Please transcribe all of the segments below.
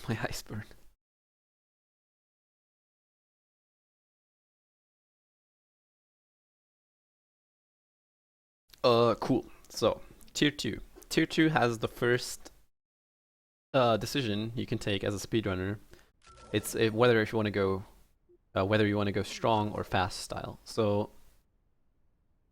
my eyes burn. Cool. So, tier 2. Tier 2 has the first decision you can take as a speedrunner. It's whether if you want to go whether you want to go strong or fast style. So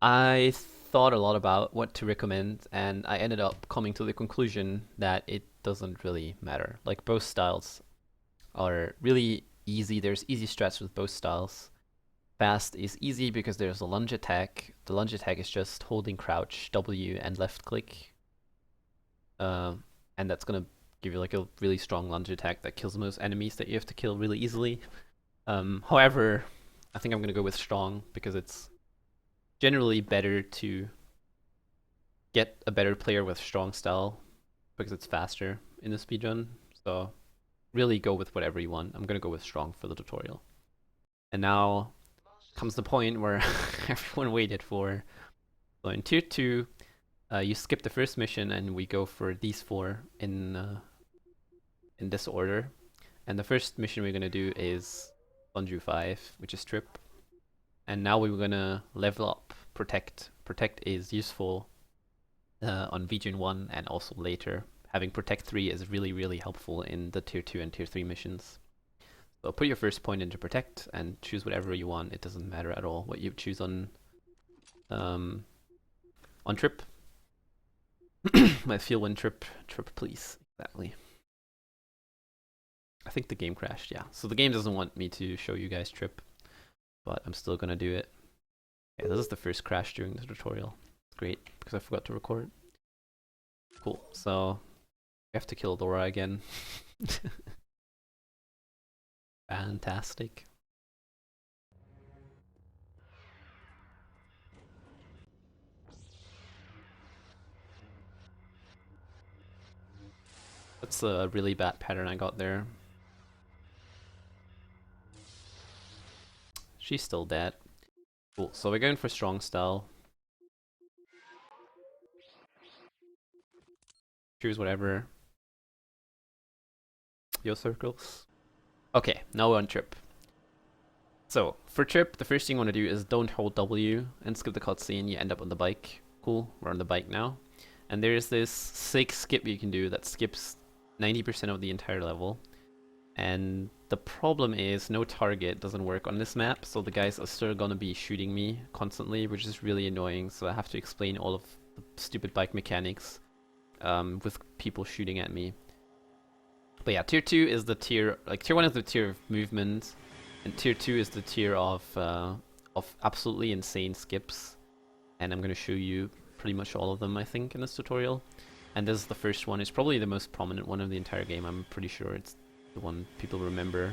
I thought a lot about what to recommend, and I ended up coming to the conclusion that it doesn't really matter. Like, both styles are really easy. There's easy strats with both styles. Fast is easy because there's a lunge attack. The lunge attack is just holding crouch, W, and left click. And that's gonna give you like a really strong lunge attack that kills most enemies that you have to kill really easily. However, I think I'm gonna go with strong because it's generally better to get a better player with strong style because it's faster in the speedrun. So really go with whatever you want. I'm gonna go with strong for the tutorial. And now comes the point where everyone waited for. So in tier 2, you skip the first mission and we go for these 4 in this order. And the first mission we're gonna do is vjun3, which is trip. And now we're gonna level up protect. Protect is useful on vjun1 and also later. Having protect 3 is really, really helpful in the tier 2 and tier 3 missions. So put your first point into protect and choose whatever you want. It doesn't matter at all what you choose on trip. My feel win trip please. Exactly. I think the game crashed, yeah. So the game doesn't want me to show you guys trip, but I'm still gonna do it. Okay, this is the first crash during the tutorial. Great, because I forgot to record. Cool, so we have to kill Dora again. Fantastic. That's a really bad pattern I got there. She's still dead. Cool, so we're going for strong style. Choose whatever. Your circles. Okay, now we're on trip. So, for trip, the first thing you want to do is don't hold W and skip the cutscene. You end up on the bike. Cool, we're on the bike now. And there's this sick skip you can do that skips 90% of the entire level. And the problem is no target doesn't work on this map, so the guys are still gonna be shooting me constantly, which is really annoying. So I have to explain all of the stupid bike mechanics with people shooting at me. But yeah, tier 2 is the tier, like tier 1 is the tier of movement, and tier 2 is the tier of absolutely insane skips. And I'm gonna show you pretty much all of them, I think, in this tutorial. And this is the first one. It's probably the most prominent one of the entire game. I'm pretty sure it's the one people remember.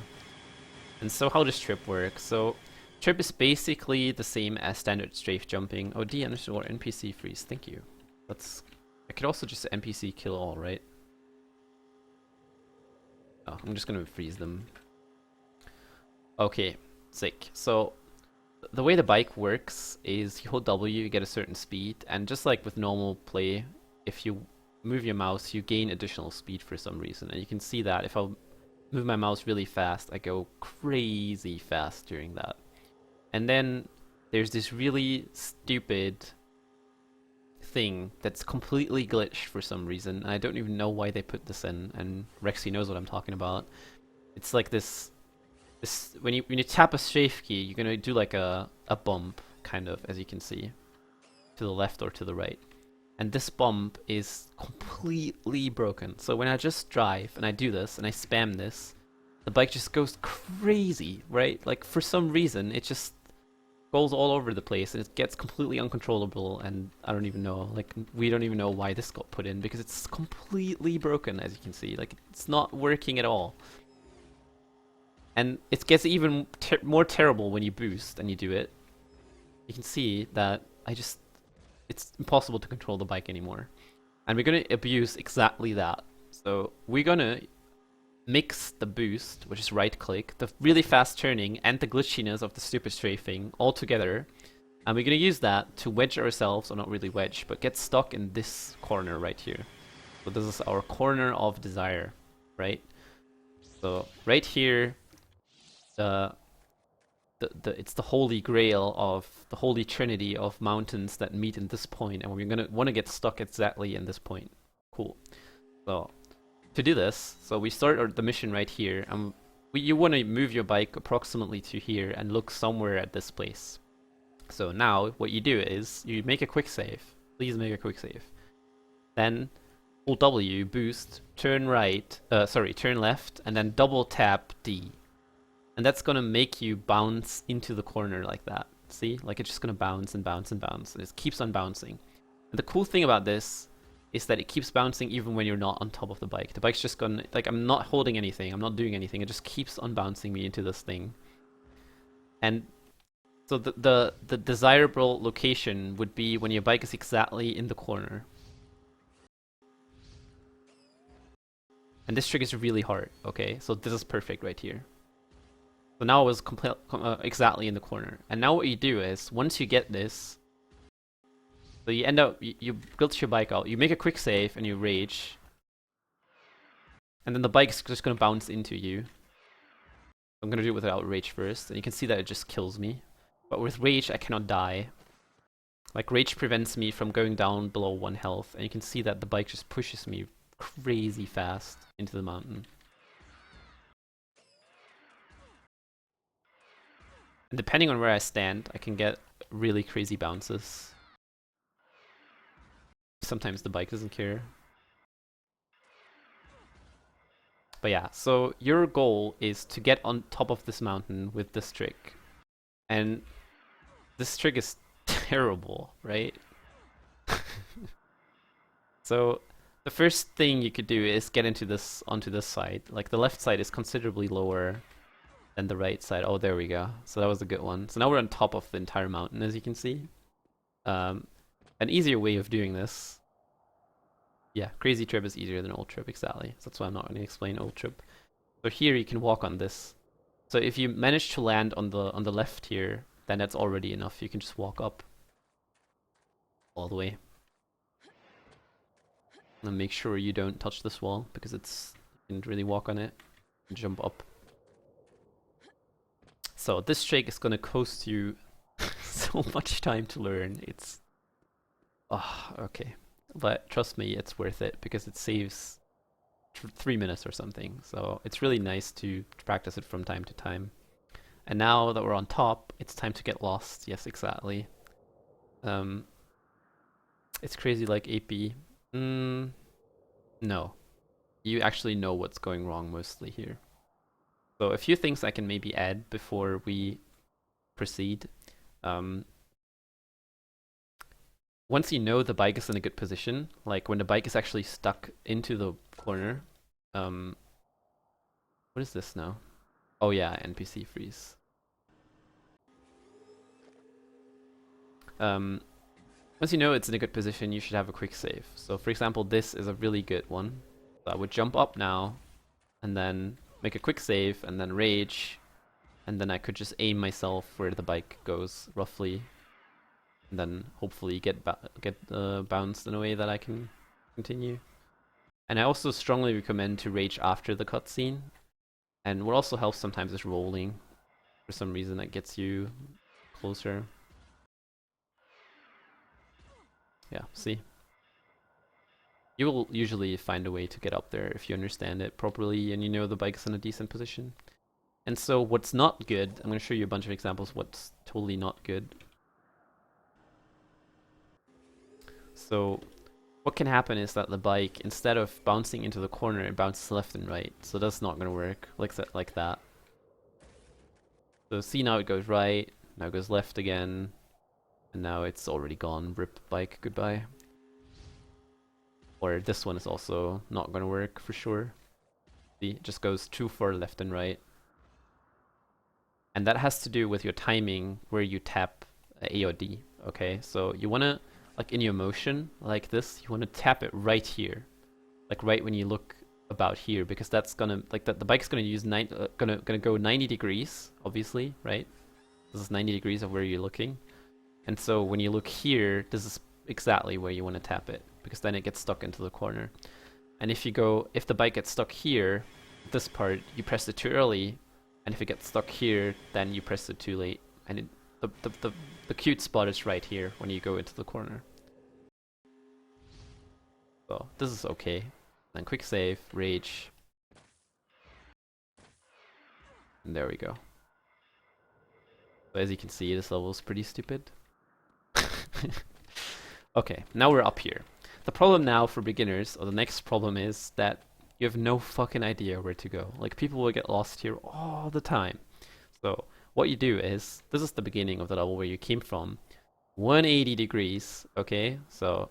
And so how does trip work? So trip is basically the same as standard strafe jumping. Oh, D__ NPC freeze. Thank you. I could also just NPC kill all, right? Oh, I'm just gonna freeze them. Okay, sick. So the way the bike works is you hold W, you get a certain speed, and just like with normal play, if you move your mouse, you gain additional speed for some reason. And you can see that if I move my mouse really fast, I go crazy fast during that. And then there's this really stupid thing that's completely glitched for some reason, and I don't even know why they put this in, and Rexy knows what I'm talking about. It's like this when you tap a strafe key, you're gonna do like a bump, kind of, as you can see, to the left or to the right. And this bump is completely broken. So when I just drive and I do this and I spam this, the bike just goes crazy, right? Like, for some reason, it just goes all over the place and it gets completely uncontrollable, and I don't even know, like, we don't even know why this got put in because it's completely broken, as you can see. Like, it's not working at all. And it gets even more terrible when you boost and you do it. You can see that it's impossible to control the bike anymore. And we're gonna abuse exactly that. So we're gonna mix the boost, which is right click, the really fast turning, and the glitchiness of the stupid strafing all together. And we're gonna use that to wedge ourselves, or not really wedge, but get stuck in this corner right here. So this is our corner of desire, right? So right here, the it's the holy grail of the holy trinity of mountains that meet in this point, and we're gonna want to get stuck exactly in this point. Cool. So to do this, so we start the mission right here, and you want to move your bike approximately to here and look somewhere at this place. So now what you do is you make a quick save. Please make a quick save. Then hold W, boost, turn right, turn left, and then double tap D. And that's gonna make you bounce into the corner like that. See? Like it's just gonna bounce and bounce and bounce. And it keeps on bouncing. And the cool thing about this is that it keeps bouncing even when you're not on top of the bike. The bike's just gonna, like, I'm not holding anything, I'm not doing anything, it just keeps on bouncing me into this thing. And so the desirable location would be when your bike is exactly in the corner. And this trick is really hard, okay? So this is perfect right here. So now it was exactly in the corner. And now what you do is, once you get this, so you end up, you glitch your bike out, you make a quick save and you rage. And then the bike's just gonna bounce into you. I'm gonna do it without rage first, and you can see that it just kills me. But with rage, I cannot die. Like, rage prevents me from going down below 1 health, and you can see that the bike just pushes me crazy fast into the mountain. And depending on where I stand, I can get really crazy bounces. Sometimes the bike doesn't care. But yeah, so your goal is to get on top of this mountain with this trick. And this trick is terrible, right? So the first thing you could do is get onto this side. Like, the left side is considerably lower than the right side. Oh, there we go. So that was a good one. So now we're on top of the entire mountain, as you can see. An easier way of doing this. Yeah, crazy trip is easier than old trip, exactly. So that's why I'm not going to explain old trip. So here you can walk on this. So if you manage to land on the left here, then that's already enough. You can just walk up all the way. And make sure you don't touch this wall, because you can really walk on it and jump up. So this trick is gonna cost you so much time to learn. It's okay. But trust me, it's worth it, because it saves 3 minutes or something. So it's really nice to practice it from time to time. And now that we're on top, it's time to get lost. Yes, exactly. It's crazy like AP. No. You actually know what's going wrong mostly here. So a few things I can maybe add before we proceed. Once you know the bike is in a good position, like when the bike is actually stuck into the corner, what is this now? Oh yeah, NPC freeze. Once you know it's in a good position, you should have a quick save. So for example, this is a really good one. So I would jump up now, and then make a quick save, and then rage, and then I could just aim myself where the bike goes, roughly. And then hopefully get bounced in a way that I can continue. And I also strongly recommend to rage after the cutscene. And what also helps sometimes is rolling. For some reason that gets you closer. Yeah, see? You will usually find a way to get up there if you understand it properly and you know the bike's in a decent position. And so what's not good, I'm going to show you a bunch of examples of what's totally not good. So what can happen is that the bike, instead of bouncing into the corner, it bounces left and right. So that's not going to work like that. So see, now it goes right, now it goes left again, and now it's already gone. Rip bike, goodbye. Or this one is also not going to work for sure. See, it just goes too far left and right. And that has to do with your timing where you tap A or D, okay? So you want to, like in your motion, like this, you want to tap it right here. Like right when you look about here, because that's gonna, like the bike's gonna use gonna go 90 degrees, obviously, right? This is 90 degrees of where you're looking. And so when you look here, this is exactly where you want to tap it, because then it gets stuck into the corner. And if the bike gets stuck here, this part, you press it too early, and if it gets stuck here, then you press it too late. And the cute spot is right here when you go into the corner. So this is okay. Then quick save, rage. And there we go. So as you can see, this level is pretty stupid. Okay, now we're up here. The problem now for beginners, or the next problem, is that you have no fucking idea where to go. Like, people will get lost here all the time. So what you do is, this is the beginning of the level where you came from. 180 degrees, okay? So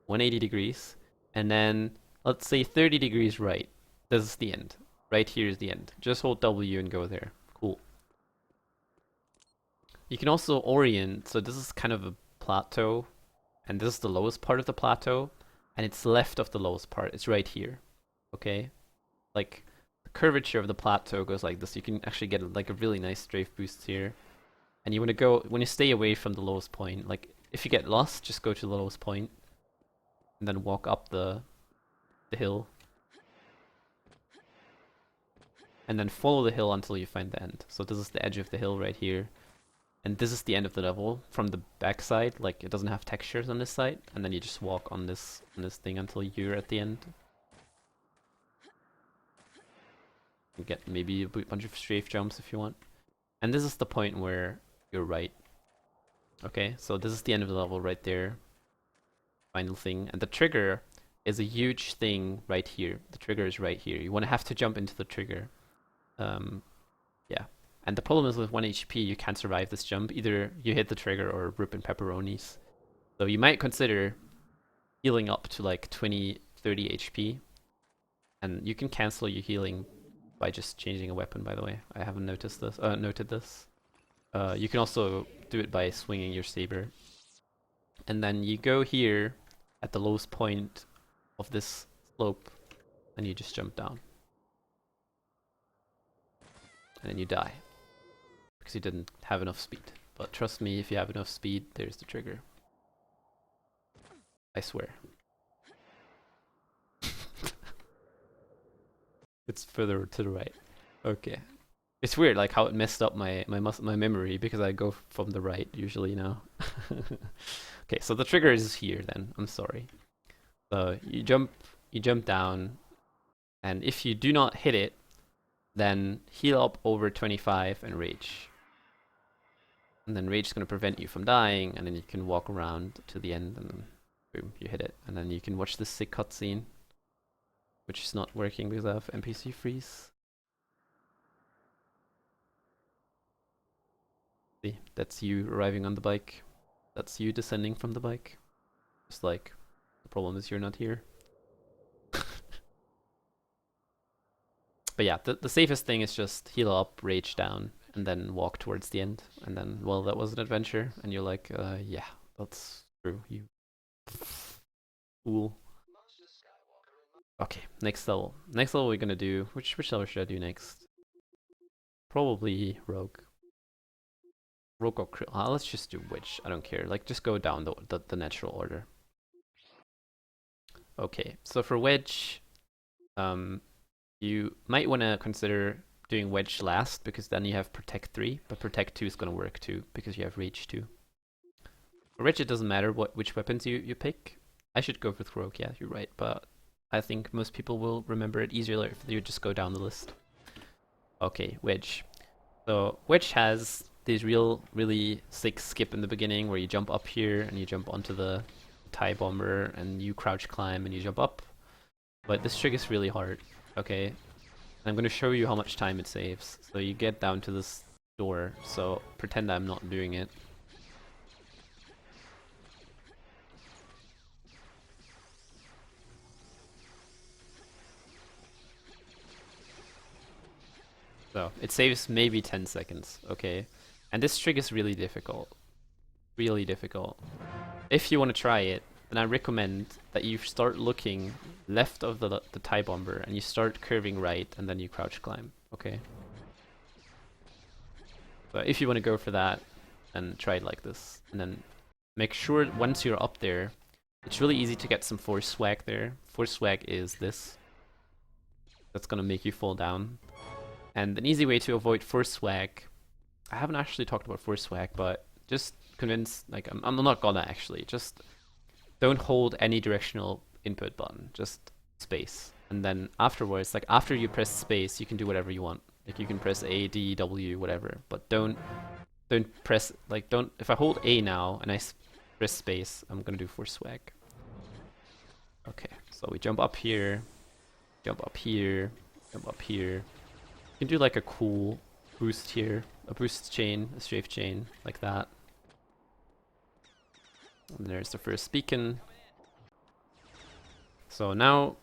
180 degrees, and then let's say 30 degrees right. This is the end. Right here is the end. Just hold W and go there. Cool. You can also orient, so this is kind of a plateau, and this is the lowest part of the plateau, and it's left of the lowest part. It's right here. Okay? Like, the curvature of the plateau goes like this. You can actually get like a really nice strafe boost here. And you want to go, when you stay away from the lowest point, like, if you get lost, just go to the lowest point, and then walk up the hill. And then follow the hill until you find the end. So this is the edge of the hill right here. And this is the end of the level from the back side. Like, it doesn't have textures on this side. And then you just walk on this thing until you're at the end. You get maybe a bunch of strafe jumps if you want. And this is the point where you're right. Okay, so this is the end of the level right there. Final thing. And the trigger is a huge thing right here. The trigger is right here. You want to have to jump into the trigger. Yeah. And the problem is with 1 HP, you can't survive this jump. Either you hit the trigger or rip in pepperonis. So you might consider healing up to like 20, 30 HP. And you can cancel your healing by just changing a weapon, by the way. I haven't noted this. You can also do it by swinging your saber. And then you go here at the lowest point of this slope, and you just jump down. And then you die. Because you didn't have enough speed. But trust me, if you have enough speed, there's the trigger. I swear. It's further to the right. Okay. It's weird, like how it messed up my memory, because I go from the right usually now. Okay, so the trigger is here then. I'm sorry. So you jump down, and if you do not hit it, then heal up over 25 and rage. And then rage is going to prevent you from dying, and then you can walk around to the end, and then boom, you hit it. And then you can watch this sick cutscene, which is not working because I have NPC freeze. See, that's you arriving on the bike. That's you descending from the bike. Just like, the problem is you're not here. But yeah, the safest thing is just heal up, rage down, and then walk towards the end. And then, well, that was an adventure. And you're like, yeah, that's true. You fool. Okay, next level. Next level we're gonna do, which level should I do next? Probably Rogue. Rogue or Krill. Let's just do Witch. I don't care. Like, just go down the natural order. Okay, so for Wedge, you might want to consider doing Wedge last, because then you have Protect 3, but Protect 2 is going to work too, because you have Rage 2. For Rage, it doesn't matter which weapons you pick. I should go with Rogue, yeah, you're right, but I think most people will remember it easier if you just go down the list. Okay, Wedge. So Wedge has this really sick skip in the beginning where you jump up here and you jump onto the TIE bomber and you crouch climb and you jump up. But this trick is really hard, okay? And I'm gonna show you how much time it saves. So you get down to this door, so pretend I'm not doing it. So it saves maybe 10 seconds, okay? And this trick is really difficult. Really difficult. If you want to try it, then I recommend that you start looking left of the TIE bomber and you start curving right and then you crouch climb, okay? So if you want to go for that, then try it like this. And then make sure once you're up there, it's really easy to get some force swag there. Force swag is this. that's gonna make you fall down. And an easy way to avoid force swag, I haven't actually talked about force swag, but just convince, like, I'm not gonna actually, just don't hold any directional input button, just space. And then afterwards, like after you press space, you can do whatever you want. Like you can press A, D, W, whatever, but don't press, like don't, if I hold A now and I press space, I'm gonna do force swag. Okay, so we jump up here, jump up here, jump up here. You can do like a cool boost here, a boost chain, a strafe chain, like that. And there's the first beacon. So now,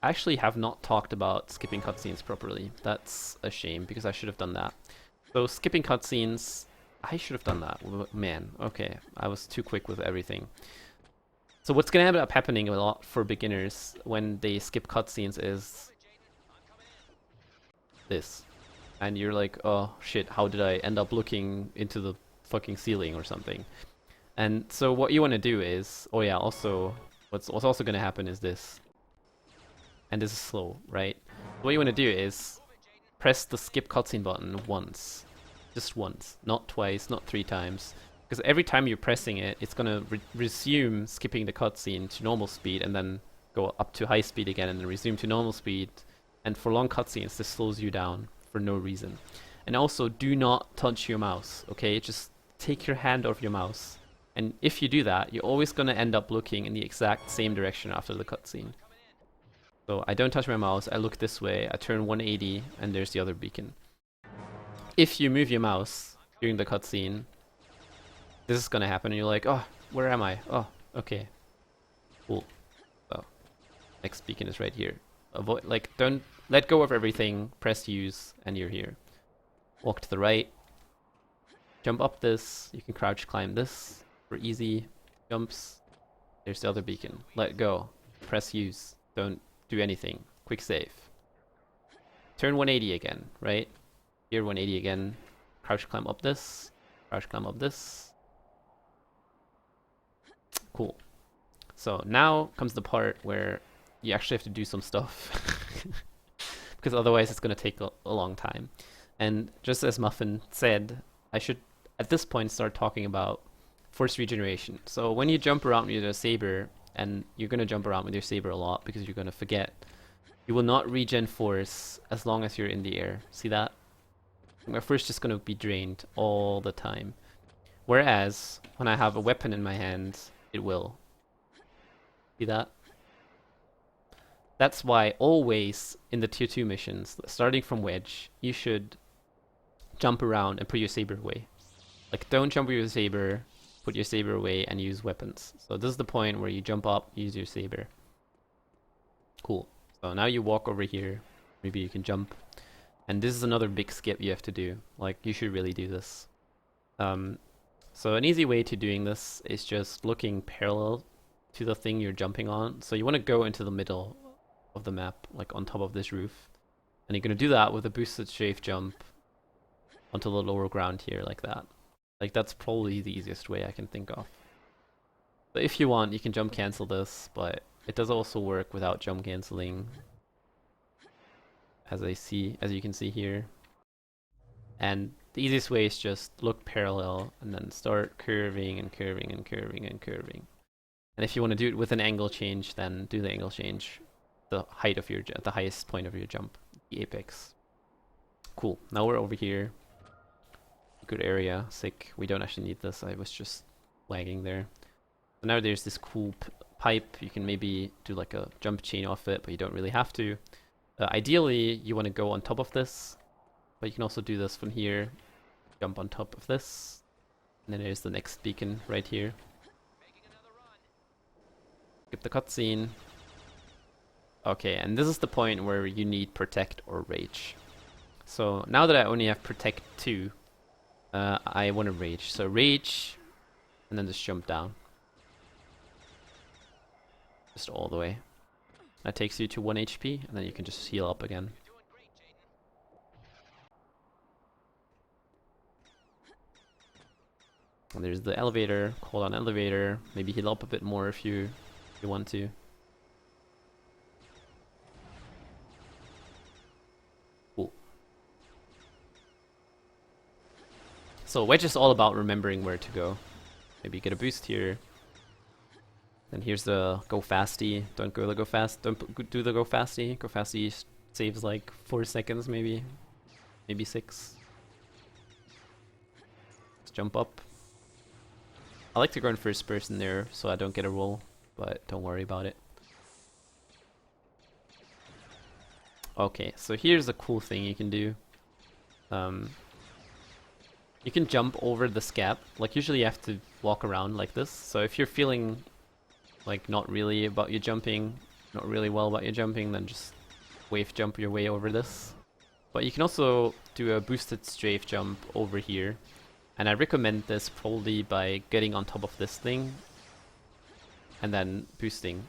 I actually have not talked about skipping cutscenes properly. That's a shame, because I should have done that. So skipping cutscenes, I should have done that. Man, okay, I was too quick with everything. So what's gonna end up happening a lot for beginners when they skip cutscenes is this. And you're like, oh shit, how did I end up looking into the fucking ceiling or something? And so what you want to do is, oh yeah, also, what's also going to happen is this. And this is slow, right? What you want to do is press the skip cutscene button once. Just once. Not twice, not 3 times. Because every time you're pressing it, it's going to resume skipping the cutscene to normal speed and then go up to high speed again and then resume to normal speed. And for long cutscenes, this slows you down for no reason. And also, do not touch your mouse, okay? Just take your hand off your mouse. And if you do that, you're always going to end up looking in the exact same direction after the cutscene. So I don't touch my mouse, I look this way, I turn 180, and there's the other beacon. If you move your mouse during the cutscene, this is going to happen, and you're like, oh, where am I? Oh, okay. Cool. So, next beacon is right here. Avoid, like, don't let go of everything, press use, and you're here. Walk to the right. Jump up this, you can crouch climb this. For easy jumps. There's the other beacon. Let go. Press use. Don't do anything. Quick save. Turn 180 again, right? Here 180 again. Crouch climb up this. Crouch climb up this. Cool. So now comes the part where you actually have to do some stuff. Because otherwise it's going to take a long time. And just as Muffin said, I should at this point start talking about force regeneration. So when you jump around with your saber, and you're going to jump around with your saber a lot because you're going to forget, you will not regen force as long as you're in the air. See that? My force is just going to be drained all the time. Whereas when I have a weapon in my hand, it will. See that? That's why always in the tier 2 missions, starting from Wedge, you should jump around and put your saber away. Like, don't jump with your saber, put your saber away, and use weapons. So this is the point where you jump up, use your saber. Cool. So now you walk over here. Maybe you can jump. And this is another big skip you have to do. Like, you should really do this. So an easy way to doing this is just looking parallel to the thing you're jumping on. So you want to go into the middle of the map, like on top of this roof. And you're going to do that with a boosted strafe jump onto the lower ground here, like that. Like, that's probably the easiest way I can think of. But if you want, you can jump cancel this, but it does also work without jump canceling, as you can see here. And the easiest way is just look parallel and then start curving and curving and curving and curving. And if you want to do it with an angle change, then do the angle change, the height of your the highest point of your jump, the apex. Cool. Now we're over here. Good area. Sick. We don't actually need this. I was just lagging there. So now there's this cool pipe. You can maybe do like a jump chain off it, but you don't really have to. Ideally, you want to go on top of this, but you can also do this from here. Jump on top of this. And then there's the next beacon right here. Skip the cutscene. Okay, and this is the point where you need Protect or Rage. So now that I only have Protect 2, I want to Rage. So Rage, and then just jump down. Just all the way. That takes you to 1 HP, and then you can just heal up again. And there's the elevator. Call on elevator. Maybe heal up a bit more if you want to. So wedge is all about remembering where to go. Maybe get a boost here. Then here's the go fasty. Don't go the go fast. Don't do the go fasty. Go fasty saves like 4 seconds maybe. Maybe 6. Let's jump up. I like to go in first person there so I don't get a roll, but don't worry about it. Okay, so here's a cool thing you can do. You can jump over this gap. Like usually you have to walk around like this. So if you're feeling like not really about your jumping, not really well about your jumping, then just wave jump your way over this. But you can also do a boosted strafe jump over here. And I recommend this probably by getting on top of this thing and then boosting.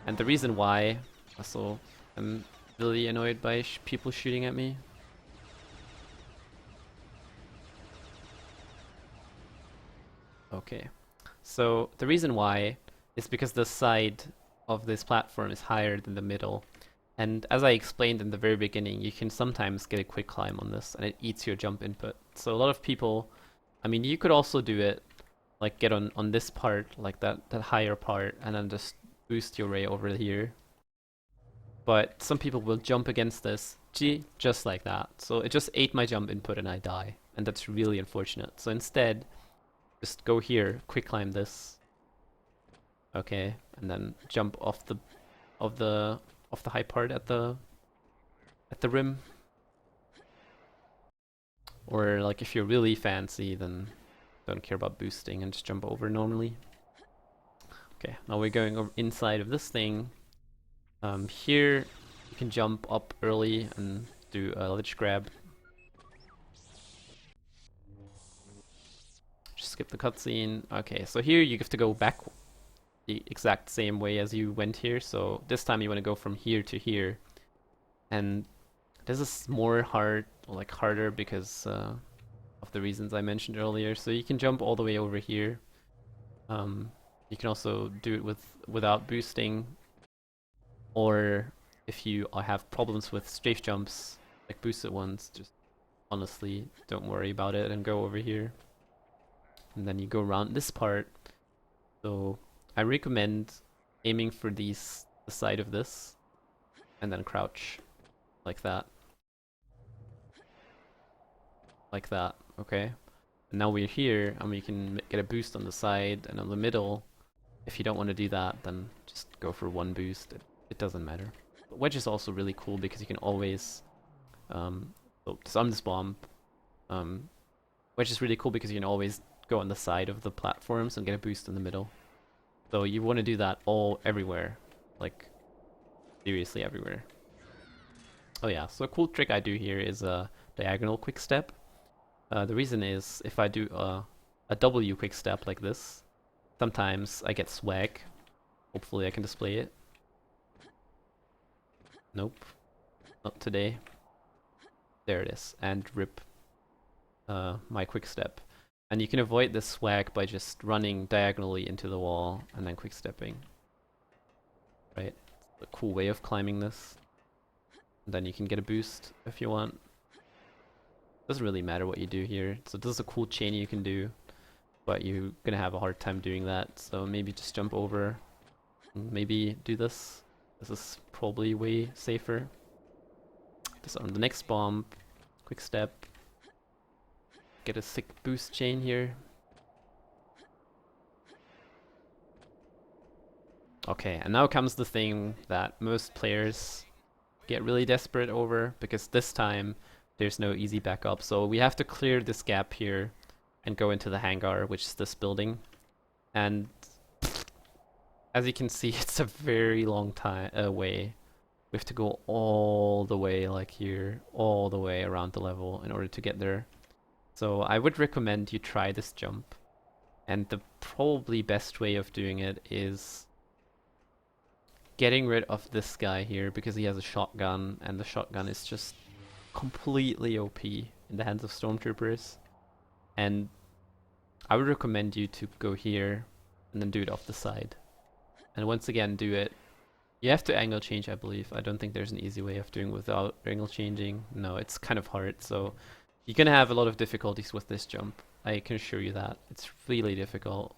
And the reason why, also, I'm really annoyed by people shooting at me. Okay, so the reason why is because the side of this platform is higher than the middle. And as I explained in the very beginning, you can sometimes get a quick climb on this and it eats your jump input. So a lot of people, I mean, you could also do it, like get on this part, like that higher part, and then just boost your way over here. But some people will jump against this, just like that. So it just ate my jump input and I die. And that's really unfortunate. So instead, just go here, quick climb this. Okay, and then jump off the high part at the rim. Or like if you're really fancy, then don't care about boosting and just jump over normally. Okay, now we're going over inside of this thing. Here you can jump up early and do a lich grab. Just skip the cutscene. Okay, so here you have to go back the exact same way as you went here. So this time you want to go from here to here, and this is more harder because of the reasons I mentioned earlier. So you can jump all the way over here. You can also do it without boosting, or if you have problems with strafe jumps, like boosted ones, just honestly don't worry about it and go over here. And then you go around this part. So I recommend aiming for the side of this and then crouch like that. Like that, okay? And now we're here and we can get a boost on the side and on the middle. If you don't want to do that, then just go for one boost. It doesn't matter. But wedge is also really cool because you can always disarm this bomb. Wedge is really cool because you can always go on the side of the platforms and get a boost in the middle. So you want to do that everywhere, like seriously everywhere. Oh yeah, so a cool trick I do here is a diagonal quick step. The reason is if I do a W quick step like this, sometimes I get swag. Hopefully I can display it. Nope, not today. There it is, and rip my quick step. And you can avoid this swag by just running diagonally into the wall and then quick stepping. Right? It's a cool way of climbing this. And then you can get a boost if you want. Doesn't really matter what you do here. So this is a cool chain you can do, but you're gonna have a hard time doing that. So maybe just jump over. And maybe do this. This is probably way safer. Disarm the next bomb. Quick step. Get a sick boost chain here. Okay, and now comes the thing that most players get really desperate over, because this time there's no easy backup. So we have to clear this gap here and go into the hangar, which is this building. And as you can see, it's a very long time way. We have to go all the way, like here, all the way around the level in order to get there. So I would recommend you try this jump. And the probably best way of doing it is getting rid of this guy here, because he has a shotgun, and the shotgun is just completely OP in the hands of stormtroopers. And I would recommend you to go here and then do it off the side. And once again, do it. You have to angle change, I believe. I don't think there's an easy way of doing without angle changing. No, it's kind of hard, so you're gonna have a lot of difficulties with this jump. I can assure you that. It's really difficult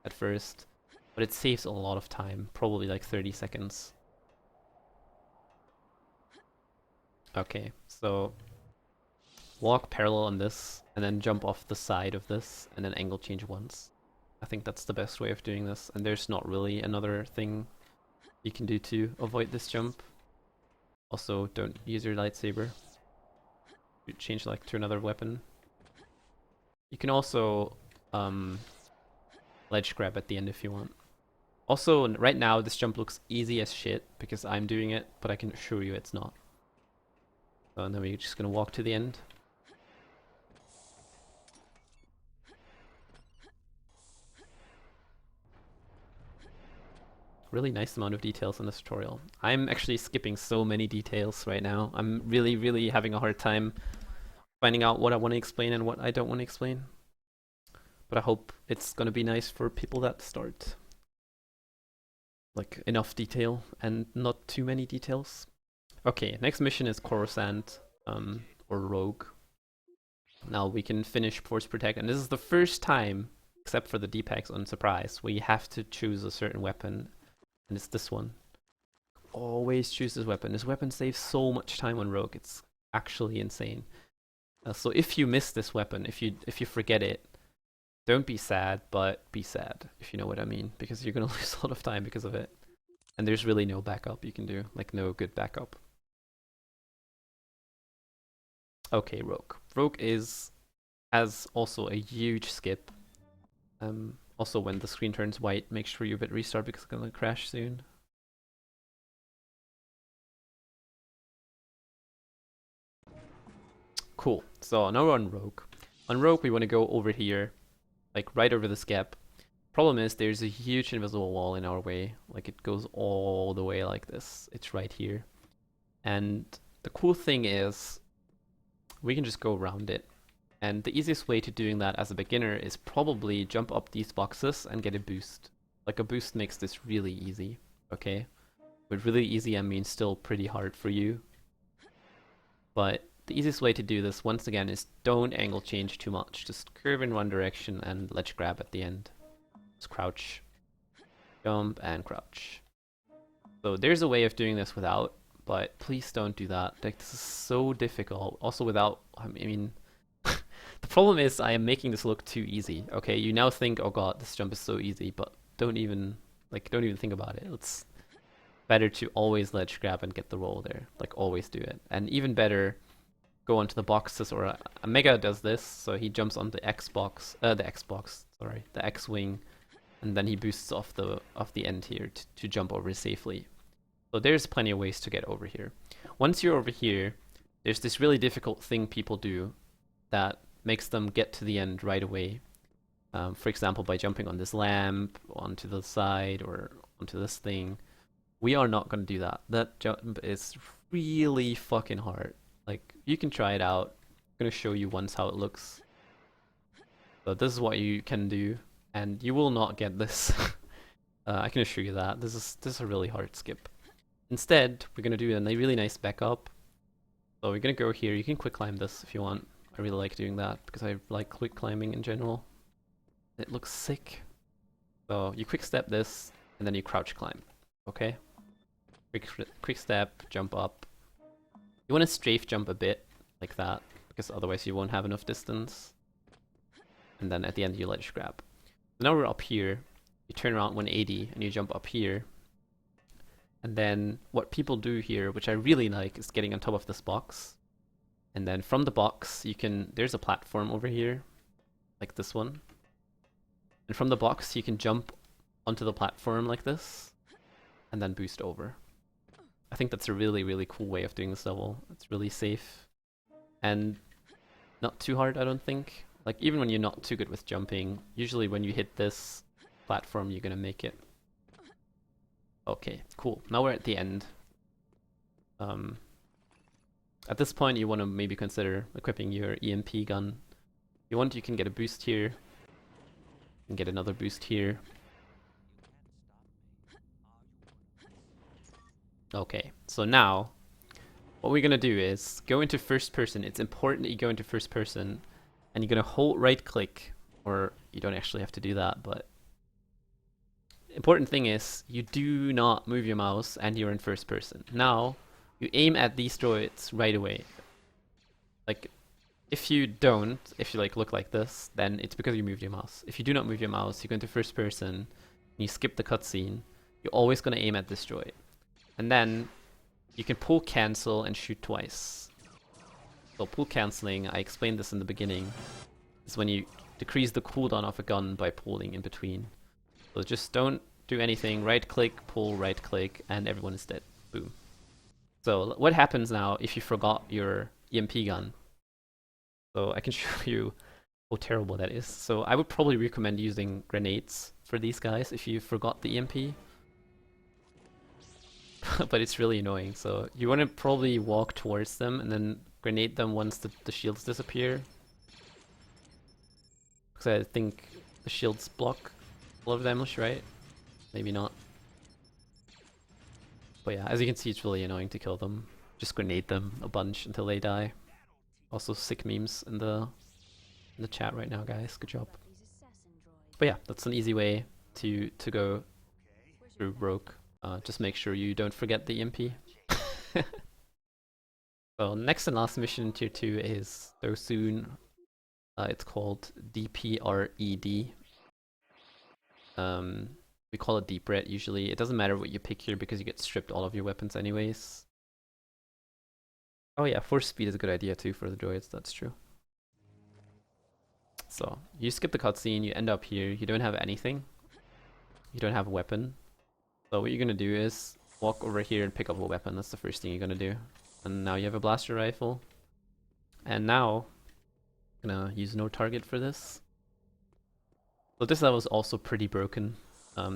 at first, but it saves a lot of time, probably like 30 seconds. Okay, so walk parallel on this, and then jump off the side of this, and then angle change once. I think that's the best way of doing this, and there's not really another thing you can do to avoid this jump. Also, don't use your lightsaber. You change like to another weapon. You can also ledge grab at the end if you want. Also, right now this jump looks easy as shit because I'm doing it, but I can assure you it's not. So, and then we're just gonna walk to the end. Really nice amount of details in this tutorial. I'm actually skipping so many details right now. I'm really having a hard time finding out what I want to explain and what I don't want to explain. But I hope it's gonna be nice for people that start. Like enough detail and not too many details. Okay, next mission is Coruscant, or Rogue. Now we can finish Force Protect, and this is the first time, except for the D-packs on Surprise, where you have to choose a certain weapon, and it's this one. Always choose this weapon. This weapon saves so much time on Rogue, it's actually insane. So if you miss this weapon, if you forget it, don't be sad, but be sad, if you know what I mean, because you're gonna lose a lot of time because of it. And there's really no backup you can do, like no good backup. Okay, Rogue. Rogue has also a huge skip. Also, when the screen turns white, make sure you hit restart because it's gonna crash soon. Cool. So now we're on Rogue. On Rogue, we want to go over here, like right over this gap. Problem is, there's a huge invisible wall in our way. Like it goes all the way like this. It's right here. And the cool thing is, we can just go around it. And the easiest way to doing that as a beginner is probably jump up these boxes and get a boost. Like a boost makes this really easy, okay? But really easy, I mean still pretty hard for you. But the easiest way to do this, once again, is don't angle change too much. Just curve in one direction and ledge grab at the end. Just crouch, jump, and crouch. So there's a way of doing this without, but please don't do that. Like, this is so difficult. Also without, I mean, the problem is I am making this look too easy. Okay, you now think, oh god, this jump is so easy, but don't even think about it. It's better to always ledge grab and get the roll there. Like, always do it. And even better, go onto the boxes, or a Mega does this, so he jumps on the the X-wing, and then he boosts off the end here to jump over safely. So there's plenty of ways to get over here. Once you're over here, there's this really difficult thing people do that makes them get to the end right away. For example, by jumping on this lamp, onto the side, or onto this thing. We are not going to do that. That jump is really fucking hard. Like, you can try it out. I'm going to show you once how it looks. So this is what you can do, and you will not get this. I can assure you that. This is a really hard skip. Instead, we're going to do a really nice backup. So we're going to go here. You can quick climb this if you want. I really like doing that because I like quick climbing in general. It looks sick. So you quick step this, and then you crouch climb. Okay? Quick step, jump up. You want to strafe jump a bit, like that, because otherwise you won't have enough distance. And then at the end you ledge grab. So now we're up here. You turn around 180 and you jump up here. And then what people do here, which I really like, is getting on top of this box. And then from the box, there's a platform over here, like this one. And from the box, you can jump onto the platform like this, and then boost over. I think that's a really cool way of doing this level. It's really safe. And not too hard, I don't think. Like, even when you're not too good with jumping, usually when you hit this platform, you're gonna make it. Okay, cool. Now we're at the end. At this point, you want to maybe consider equipping your EMP gun. If you want, you can get a boost here. You can get another boost here. Okay, so now, what we're gonna do is go into first person. It's important that you go into first person and you're gonna hold right click, or you don't actually have to do that, but important thing is you do not move your mouse and you're in first person. Now you aim at these droids right away. Like if you don't, if you like look like this, then it's because you moved your mouse. If you do not move your mouse, you go into first person, and you skip the cutscene, you're always gonna aim at this droid. And then you can pull cancel and shoot twice. So pull canceling, I explained this in the beginning, is when you decrease the cooldown of a gun by pulling in between. So just don't do anything, right click, pull, right click, and everyone is dead. Boom. So what happens now if you forgot your EMP gun? So I can show you how terrible that is. So I would probably recommend using grenades for these guys if you forgot the EMP. But it's really annoying. So you want to probably walk towards them and then grenade them once the shields disappear. Because I think the shields block a lot of damage, right? Maybe not. But yeah, as you can see, it's really annoying to kill them. Just grenade them a bunch until they die. Also sick memes in the chat right now, guys. Good job. But yeah, that's an easy way to go through Rogue. Just make sure you don't forget the EMP. Well, next and last mission in tier 2 is so soon. It's called DPRED. We call it Deep Red usually. It doesn't matter what you pick here because you get stripped all of your weapons anyways. Oh yeah, force speed is a good idea too for the droids, that's true. So, you skip the cutscene, you end up here, you don't have anything. You don't have a weapon. So what you're gonna do is walk over here and pick up a weapon. That's the first thing you're gonna do. And now you have a blaster rifle. And now, I'm gonna use no target for this. So this level is also pretty broken.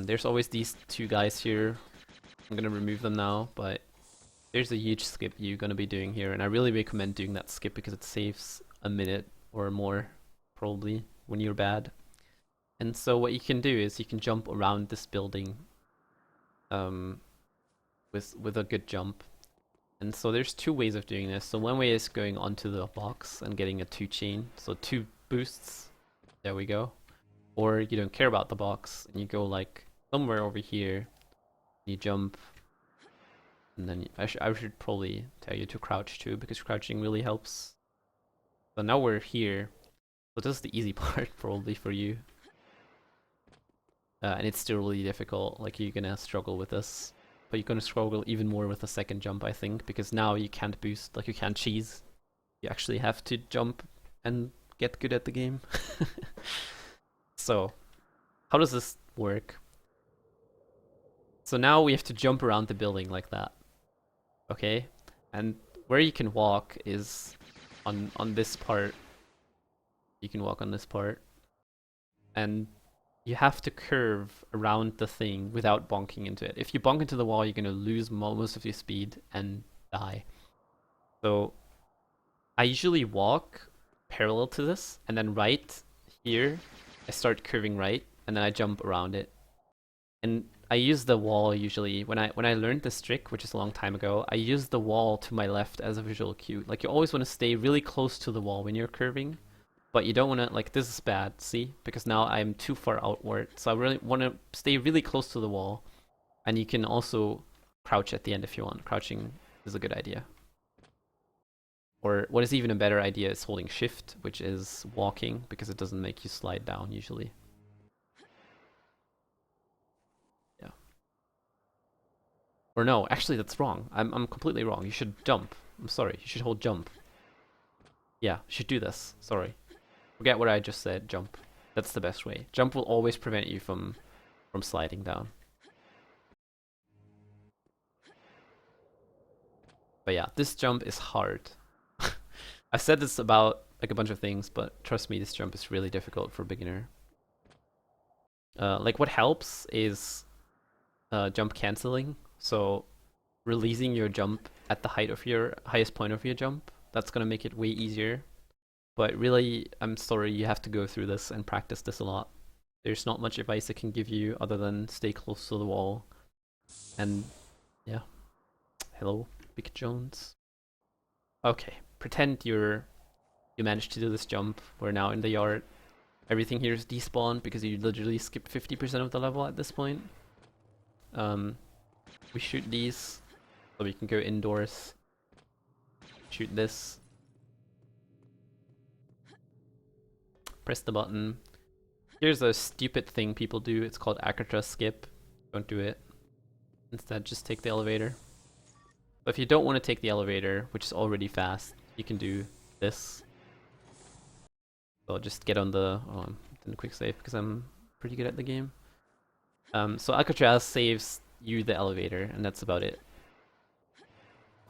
There's always these two guys here. I'm gonna remove them now, but there's a huge skip you're gonna be doing here, and I really recommend doing that skip because it saves a minute or more, probably, when you're bad. And so what you can do is you can jump around this building with a good jump. And so there's two ways of doing this. So one way is going onto the box and getting a 2 chain, so 2 boosts. There we go. Or you don't care about the box and you go like somewhere over here. You jump, and then I should probably tell you to crouch too, because crouching really helps. So now we're here. So this is the easy part probably for you. And it's still really difficult, like you're gonna struggle with this. But you're gonna struggle even more with the second jump, I think, because now you can't boost, like you can't cheese. You actually have to jump and get good at the game. So, how does this work? So now we have to jump around the building like that. Okay? And where you can walk is on this part. You can walk on this part. And you have to curve around the thing without bonking into it. If you bonk into the wall, you're going to lose most of your speed and die. So I usually walk parallel to this, and then right here, I start curving right, and then I jump around it. And I use the wall usually, when I learned this trick, which is a long time ago, I use the wall to my left as a visual cue. Like you always want to stay really close to the wall when you're curving. But you don't want to, like, this is bad, see? Because now I'm too far outward. So I really want to stay really close to the wall. And you can also crouch at the end if you want. Crouching is a good idea. Or what is even a better idea is holding shift, which is walking, because it doesn't make you slide down usually. Yeah. Or no, actually that's wrong. I'm completely wrong. You should jump. I'm sorry. You should hold jump. Yeah, you should do this. Sorry. Forget what I just said, jump. That's the best way. Jump will always prevent you from sliding down. But yeah, this jump is hard. I've said this about like a bunch of things, but trust me, this jump is really difficult for a beginner. Like what helps is jump canceling. So releasing your jump at the height of your highest point of your jump. That's gonna make it way easier. But really, I'm sorry, you have to go through this and practice this a lot. There's not much advice I can give you other than stay close to the wall. And yeah. Hello, Big Jones. Okay, pretend you're You managed to do this jump. We're now in the yard. Everything here is despawned because you literally skipped 50% of the level at this point. We shoot these so we can go indoors. Shoot this. Press the button. Here's a stupid thing people do. It's called Alcatraz skip. Don't do it. Instead, just take the elevator. But if you don't want to take the elevator, which is already fast, you can do this. So I'll just get on the... Oh, I'm in a quick save because I'm pretty good at the game. So Alcatraz saves you the elevator, and that's about it.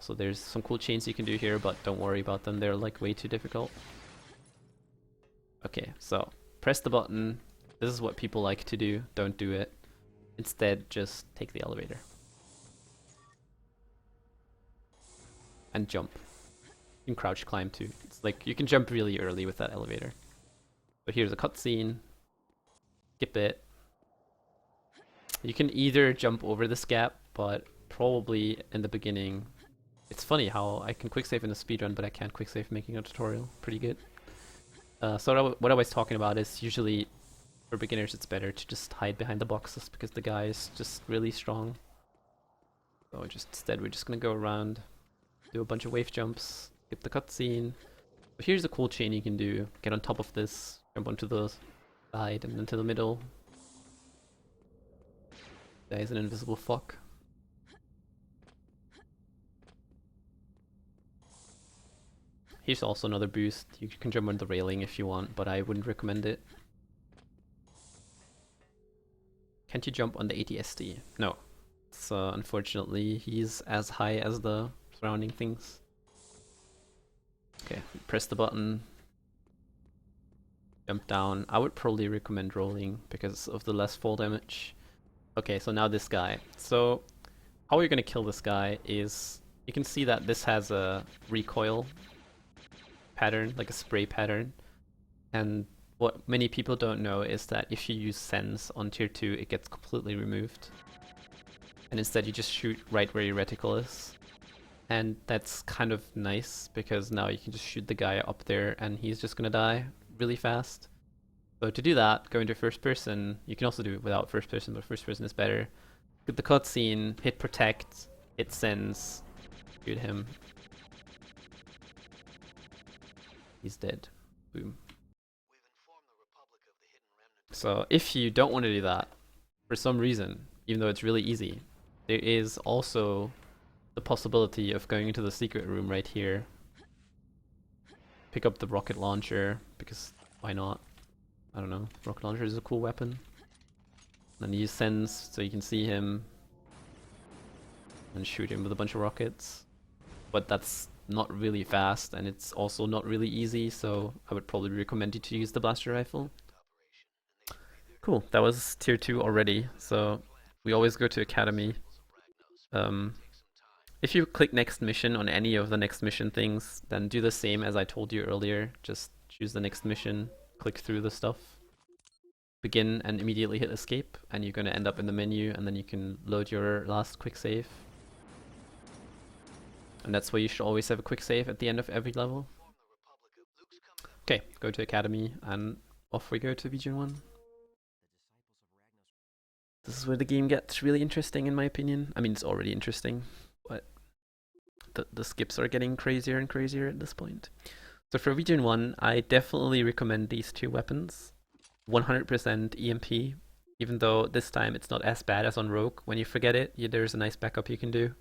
So there's some cool chains you can do here, but don't worry about them. They're like way too difficult. Okay, so press the button. This is what people like to do. Don't do it. Instead, just take the elevator. And jump. You can crouch climb too. It's like you can jump really early with that elevator. So here's a cutscene. Skip it. You can either jump over this gap, but probably in the beginning. It's funny how I can quick save in a speedrun, but I can't quick save making a tutorial. Pretty good. So what I was talking about is usually for beginners it's better to just hide behind the boxes because the guy is just really strong. So instead we're just gonna go around, do a bunch of wave jumps, skip the cutscene. So here's a cool chain you can do. Get on top of this, jump onto the side and into the middle. There is an invisible fuck. Here's also another boost. You can jump on the railing if you want, but I wouldn't recommend it. Can't you jump on the ATSD? No. So unfortunately, he's as high as the surrounding things. Okay, press the button. Jump down. I would probably recommend rolling because of the less fall damage. Okay, so now this guy. So how we're gonna kill this guy is, you can see that this has a recoil pattern, like a spray pattern. And what many people don't know is that if you use Sense on tier 2, it gets completely removed. And instead you just shoot right where your reticle is. And that's kind of nice because now you can just shoot the guy up there and he's just gonna die really fast. So to do that, go into first person. You can also do it without first person, but first person is better. Get the cutscene, hit protect, hit Sense, shoot him. He's dead. Boom. So if you don't want to do that, for some reason, even though it's really easy, there is also the possibility of going into the secret room right here. Pick up the rocket launcher, because why not? I don't know, rocket launcher is a cool weapon. And use Sense so you can see him and shoot him with a bunch of rockets. But that's not really fast, and it's also not really easy, so I would probably recommend you to use the blaster rifle. Cool, that was tier 2 already, so we always go to Academy. If you click next mission on any of the next mission things, then do the same as I told you earlier. Just choose the next mission, click through the stuff, begin and immediately hit escape, and you're going to end up in the menu, and then you can load your last quick save. And that's why you should always have a quick save at the end of every level. Okay, go to Academy, and off we go to vjun3. This is where the game gets really interesting, in my opinion. I mean, it's already interesting, but the skips are getting crazier and crazier at this point. So for vjun3, I definitely recommend these two weapons. 100% EMP, even though this time it's not as bad as on Rogue. When you forget it, there's a nice backup you can do.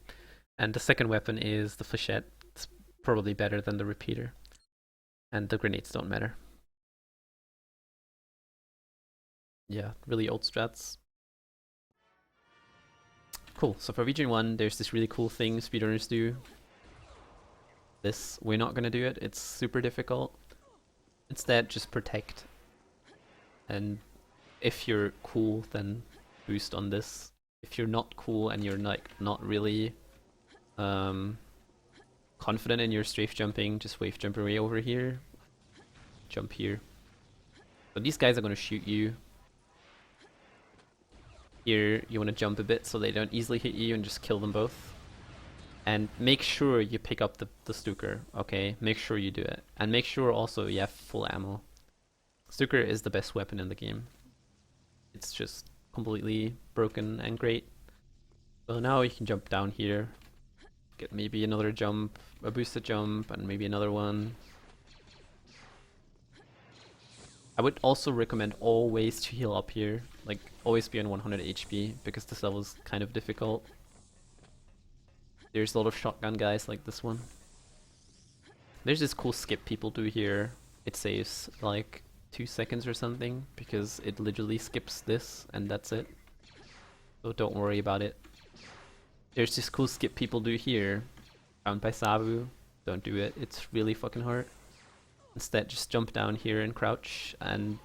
And the second weapon is the flechette. It's probably better than the repeater. And the grenades don't matter. Yeah, really old strats. Cool, so for vjun3, there's this really cool thing speedrunners do. This, we're not gonna do it, it's super difficult. Instead, just protect. And if you're cool, then boost on this. If you're not cool and you're not really confident in your strafe jumping, just wave jump away over here. Jump here. So these guys are gonna shoot you. Here, you want to jump a bit so they don't easily hit you and just kill them both. And make sure you pick up the Stuker, okay? Make sure you do it. And make sure also you have full ammo. Stuker is the best weapon in the game. It's just completely broken and great. So now you can jump down here, get maybe another jump, a boosted jump, and maybe another one. I would also recommend always to heal up here, like always be on 100 HP, because this level is kind of difficult. There's a lot of shotgun guys like this one. There's this cool skip people do here. It saves like 2 seconds or something, because it literally skips this, and that's it. So don't worry about it. There's this cool skip people do here, found by Sabu. Don't do it, it's really fucking hard. Instead, just jump down here and crouch and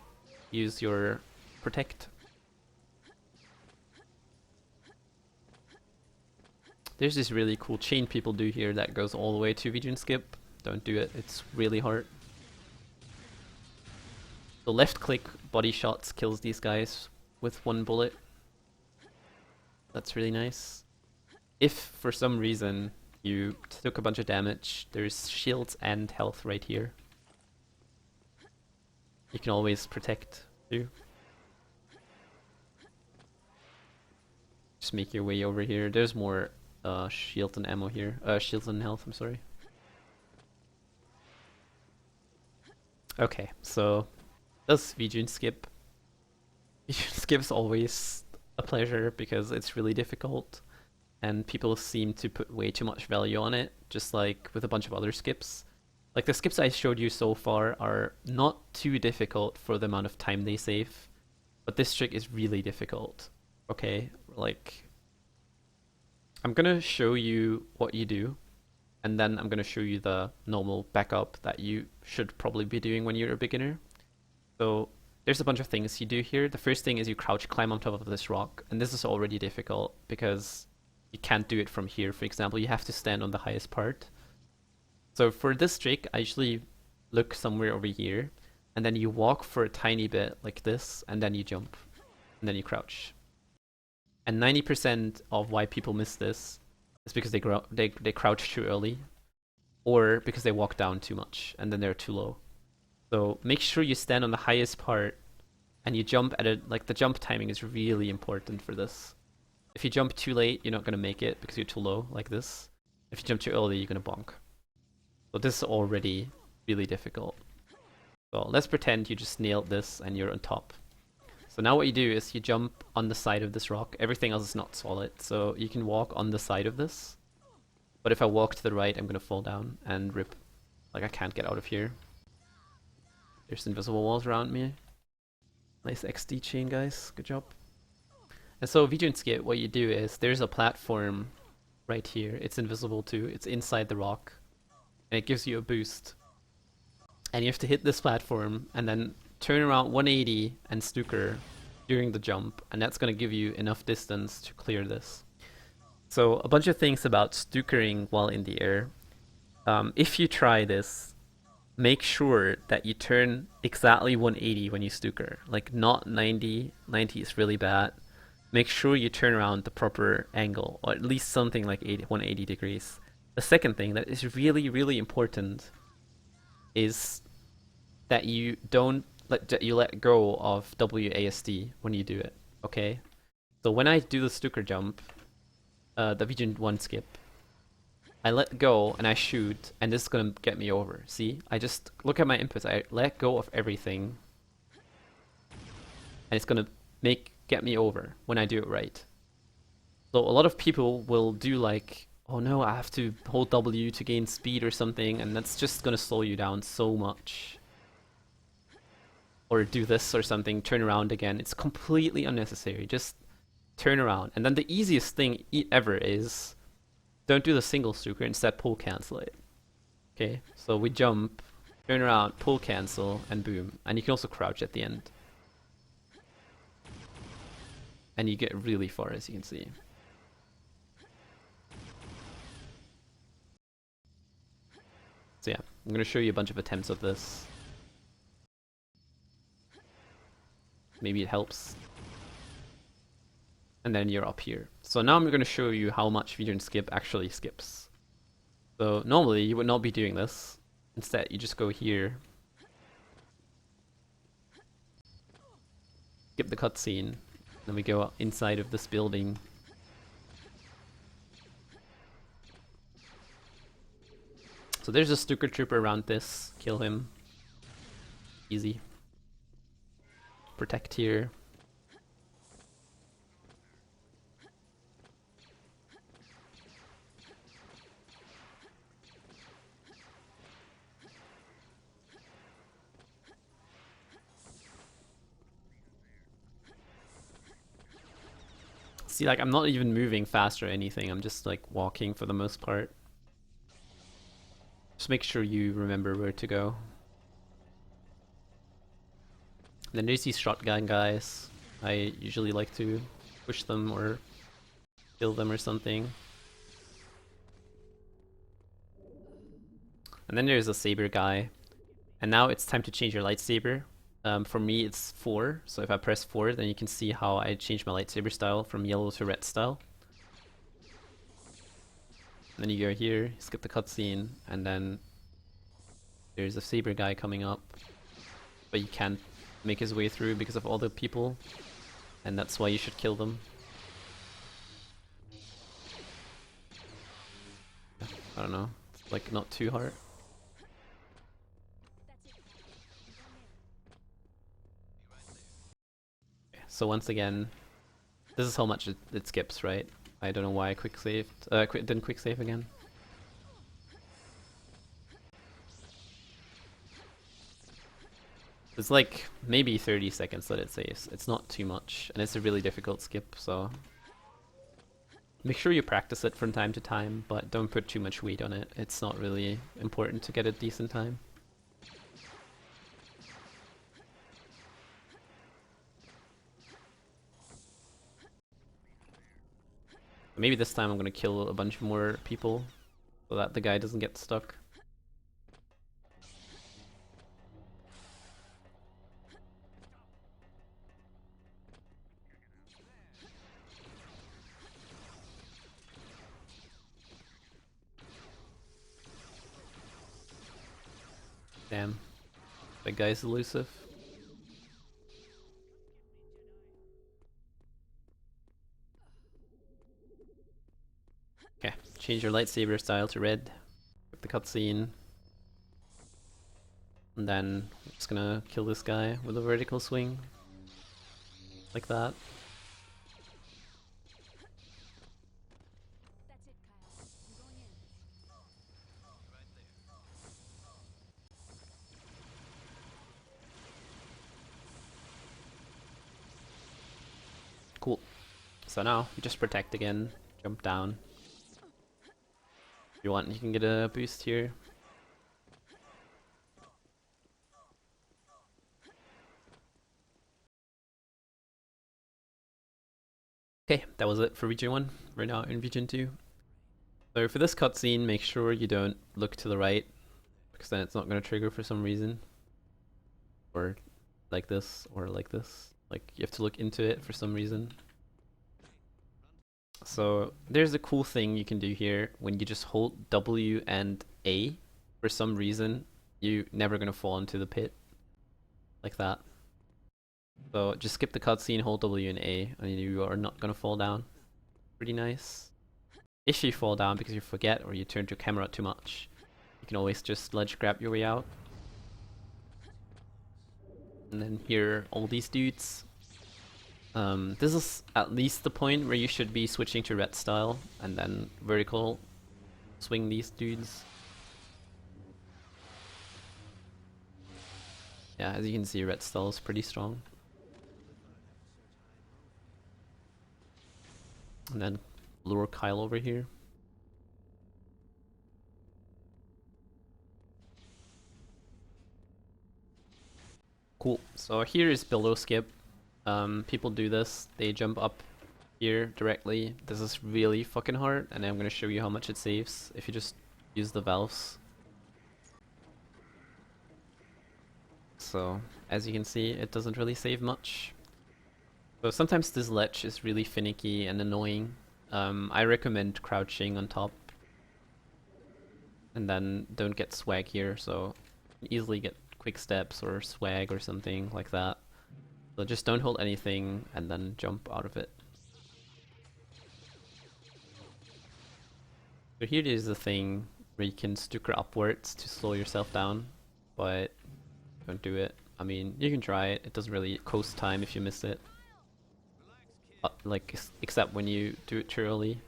use your protect. There's this really cool chain people do here that goes all the way to vjun skip. Don't do it, it's really hard. The left click body shots kills these guys with 1 bullet. That's really nice. If for some reason you took a bunch of damage, there's shields and health right here. You can always protect too. Just make your way over here. There's more shield and ammo here. Shields and health, I'm sorry. Okay, so does vjun skip? Vjun skip is always a pleasure because it's really difficult. And people seem to put way too much value on it, just like with a bunch of other skips. Like the skips I showed you so far are not too difficult for the amount of time they save, but this trick is really difficult. Okay, like I'm gonna show you what you do, and then I'm gonna show you the normal backup that you should probably be doing when you're a beginner. So there's a bunch of things you do here. The first thing is you crouch climb on top of this rock, and this is already difficult because you can't do it from here, for example. You have to stand on the highest part. So for this trick, I usually look somewhere over here, and then you walk for a tiny bit like this, and then you jump, and then you crouch. And 90% of why people miss this is because they crouch too early, or because they walk down too much, and then they're too low. So make sure you stand on the highest part, and you jump at it. Like the jump timing is really important for this. If you jump too late, you're not going to make it because you're too low, like this. If you jump too early, you're going to bonk. So this is already really difficult. So let's pretend you just nailed this and you're on top. So now what you do is you jump on the side of this rock. Everything else is not solid, so you can walk on the side of this. But if I walk to the right, I'm going to fall down and rip. Like I can't get out of here. There's invisible walls around me. Nice XD chain, guys. Good job. And so vjun skip, what you do is there's a platform right here. It's invisible too. It's inside the rock. And it gives you a boost. And you have to hit this platform and then turn around 180 and Stuker during the jump. And that's going to give you enough distance to clear this. So a bunch of things about Stukering while in the air. If you try this, make sure that you turn exactly 180 when you Stuker. Like not 90. 90 is really bad. Make sure you turn around the proper angle, or at least something like 180 degrees. The second thing that is really, really important is that you let go of WASD when you do it. Okay, so when I do the Stuker jump, the vjun1 skip, I let go and I shoot, and this is gonna get me over. See, I just look at my inputs. I let go of everything, and it's gonna get me over when I do it right. So a lot of people will do like, oh no, I have to hold W to gain speed or something, and that's just gonna slow you down so much. Or do this or something, turn around again. It's completely unnecessary. Just turn around. And then the easiest thing ever is don't do the single Stuker, instead pull cancel it. Okay, so we jump, turn around, pull cancel, and boom. And you can also crouch at the end. And you get really far, as you can see. So yeah, I'm going to show you a bunch of attempts of this. Maybe it helps. And then you're up here. So now I'm going to show you how much vjun skip actually skips. So normally you would not be doing this. Instead, you just go here, skip the cutscene, then we go inside of this building. So there's a Stuka Trooper around this. Kill him. Easy. Protect here. See, like, I'm not even moving fast or anything. I'm just, like, walking for the most part. Just make sure you remember where to go. Then there's these shotgun guys. I usually like to push them or kill them or something. And then there's a saber guy. And now it's time to change your lightsaber. For me, it's 4. So if I press 4, then you can see how I change my lightsaber style from yellow to red style. And then you go here, skip the cutscene, and then there's a saber guy coming up. But you can't make his way through because of all the people. And that's why you should kill them. I don't know. It's like not too hard. So once again, this is how much it skips, right? I don't know why I quick saved. Didn't quick save again. It's like maybe 30 seconds that it saves. It's not too much, and it's a really difficult skip, so make sure you practice it from time to time, but don't put too much weight on it. It's not really important to get a decent time. Maybe this time I'm gonna kill a bunch more people so that the guy doesn't get stuck. Damn. That guy's elusive. Okay, change your lightsaber style to red. Get the cutscene. And then I'm just gonna kill this guy with a vertical swing. Like that. Cool. So now, you just protect again, jump down. If you want, you can get a boost here. Okay, that was it for region 1. We're now in region 2. So for this cutscene, make sure you don't look to the right, because then it's not going to trigger for some reason. Or like this, or like this. Like, you have to look into it for some reason. So there's a cool thing you can do here. When you just hold W and A, for some reason, you're never going to fall into the pit. Like that. So just skip the cutscene, hold W and A, and you are not going to fall down. Pretty nice. If you fall down because you forget or you turn your camera too much, you can always just ledge grab your way out. And then here are all these dudes. This is at least the point where you should be switching to red style and then vertical swing these dudes. Yeah, as you can see, red style is pretty strong. And then lure Kyle over here. Cool. So here is below skip. People do this. They jump up here directly. This is really fucking hard, and I'm gonna show you how much it saves if you just use the valves. So, as you can see, it doesn't really save much. So sometimes this ledge is really finicky and annoying. I recommend crouching on top. and then don't get swag here, so you can easily get quick steps or swag or something like that. So just don't hold anything and then jump out of it. So here is the thing where you can stuker upwards to slow yourself down, but don't do it. I mean, you can try it. It doesn't really cost time if you miss it. Like, except when you do it too early.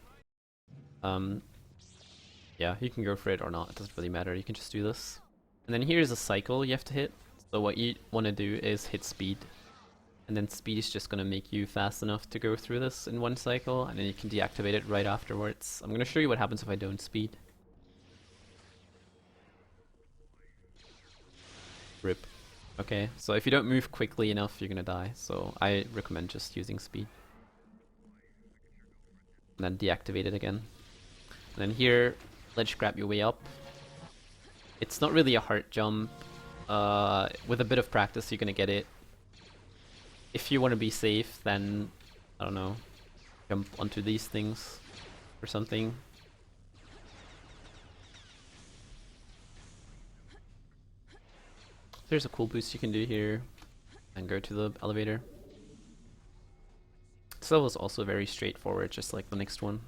Yeah, you can go for it or not. It doesn't really matter. You can just do this. And then here's a cycle you have to hit. So what you want to do is hit speed. And then speed is just going to make you fast enough to go through this in one cycle. And then you can deactivate it right afterwards. I'm going to show you what happens if I don't speed. Rip. Okay, so if you don't move quickly enough, you're going to die. So I recommend just using speed. And then deactivate it again. And then here, ledge grab your way up. It's not really a hard jump. With a bit of practice, you're gonna get it. If you want to be safe, then, I don't know, jump onto these things or something. There's a cool boost you can do here. And go to the elevator. This level is also very straightforward, just like the next one.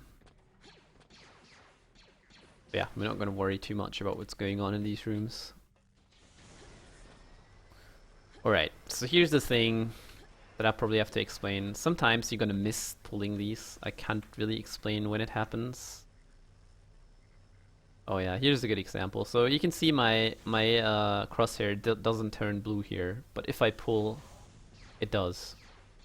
But yeah, we're not going to worry too much about what's going on in these rooms. Alright, so here's the thing that I probably have to explain. Sometimes you're going to miss pulling these. I can't really explain when it happens. Oh yeah, here's a good example. So you can see my crosshair doesn't turn blue here, but if I pull, it does,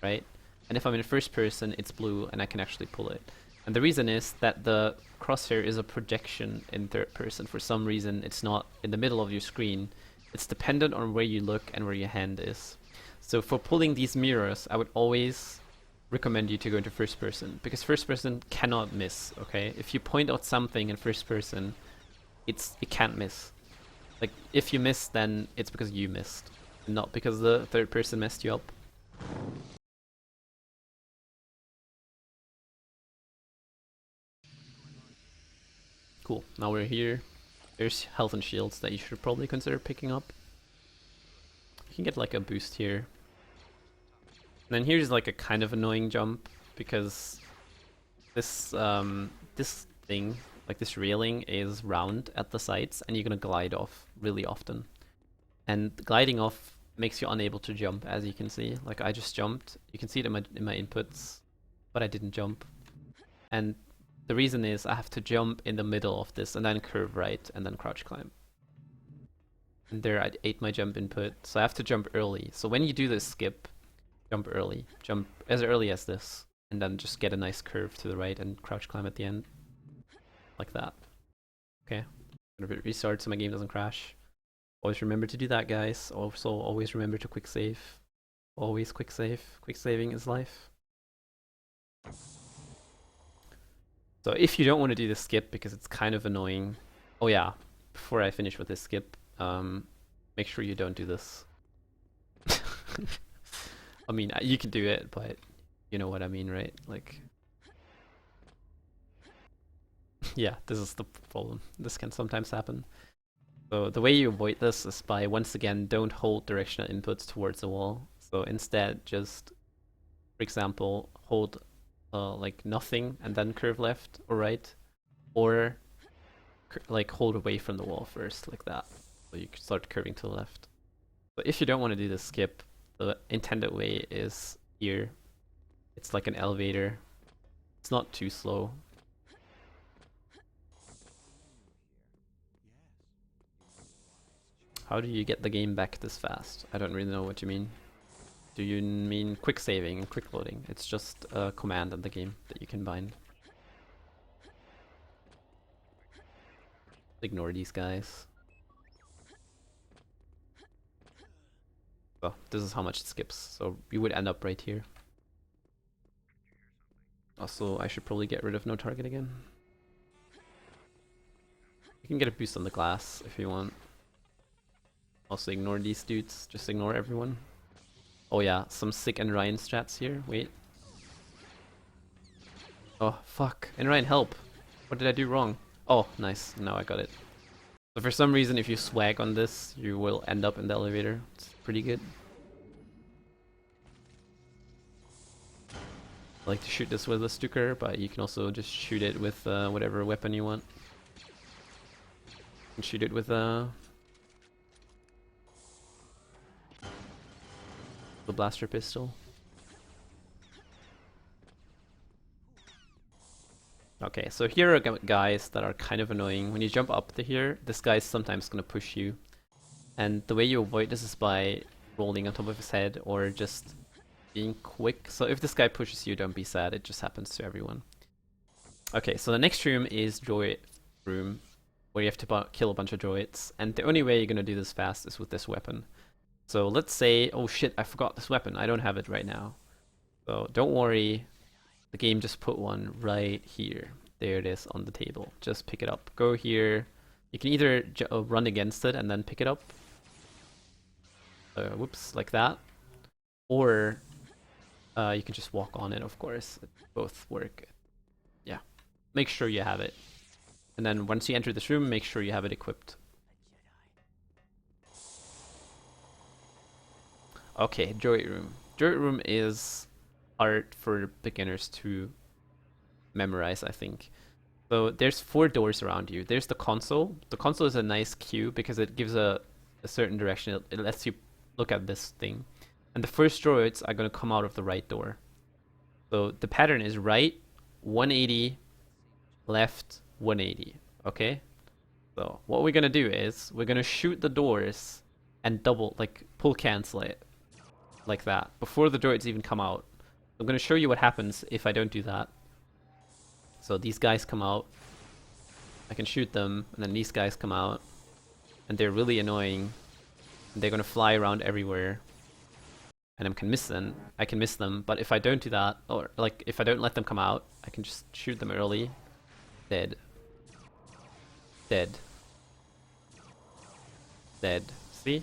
right? And if I'm in first person, it's blue and I can actually pull it. And the reason is that the crosshair is a projection in third person. For some reason, it's not in the middle of your screen. It's dependent on where you look and where your hand is. So for pulling these mirrors, I would always recommend you to go into first person, because first person cannot miss, okay? If you point out something in first person, it can't miss. Like, if you miss, then it's because you missed, not because the third person messed you up. Cool, now we're here. There's health and shields that you should probably consider picking up. You can get like a boost here. And then here's like a kind of annoying jump, because this this thing, like this railing, is round at the sides and you're gonna glide off really often. And gliding off makes you unable to jump, as you can see. Like, I just jumped. You can see it in my inputs, but I didn't jump. And the reason is I have to jump in the middle of this and then curve right and then crouch climb. And there I ate my jump input, so I have to jump early. So when you do this skip, jump early. Jump as early as this, and then just get a nice curve to the right and crouch climb at the end. Like that. Okay. I'm gonna restart so my game doesn't crash. Always remember to do that, guys. Also, always remember to quick save. Always quick save. Quick saving is life. So if you don't want to do the skip because it's kind of annoying... Oh yeah, before I finish with this skip, make sure you don't do this. I mean, you can do it, but you know what I mean, right? Like... yeah, this is the problem. This can sometimes happen. So the way you avoid this is by, once again, don't hold directional inputs towards the wall. So instead, just, for example, hold like nothing and then curve left or right, or like hold away from the wall first, like that. So you can start curving to the left. But if you don't want to do the skip, the intended way is here. It's like an elevator. It's not too slow. How do you get the game back this fast? I don't really know what you mean. Do you mean quick saving and quick loading? It's just a command in the game that you can bind. Ignore these guys. So this is how much it skips. So you would end up right here. Also, I should probably get rid of no target again. You can get a boost on the glass if you want. Also ignore these dudes, just ignore everyone. Oh yeah, some sick Ryan strats here, wait. Oh fuck, Ryan, help! What did I do wrong? Oh, nice, now I got it. So for some reason, if you swag on this, you will end up in the elevator. It's pretty good. I like to shoot this with a Stuker, but you can also just shoot it with whatever weapon you want. You can shoot it with the blaster pistol. Okay, so here are guys that are kind of annoying. When you jump up to here, this guy's sometimes gonna push you. And the way you avoid this is by rolling on top of his head or just being quick. So if this guy pushes you, don't be sad, it just happens to everyone. Okay, so the next room is droid room, where you have to kill a bunch of droids. And the only way you're gonna do this fast is with this weapon. So let's say, oh shit, I forgot this weapon, I don't have it right now. So don't worry. The game just put one right here. There it is on the table. Just pick it up. Go here. You can either run against it and then pick it up. Whoops, like that. Or you can just walk on it, of course. Both work. Yeah. Make sure you have it. And then once you enter this room, make sure you have it equipped. Okay, droid room. Droid room is hard for beginners to memorize, I think. So there's 4 doors around you. There's the console. The console is a nice cue because it gives a certain direction. It lets you look at this thing. And the first droids are going to come out of the right door. So the pattern is right, 180, left, 180. Okay? So what we're going to do is we're going to shoot the doors and pull cancel it. Like that. Before the droids even come out. I'm going to show you what happens if I don't do that. So these guys come out. I can shoot them, and then these guys come out. And they're really annoying. And they're going to fly around everywhere. And I can miss them, but if I don't do that, or like if I don't let them come out, I can just shoot them early. Dead. Dead. Dead. See?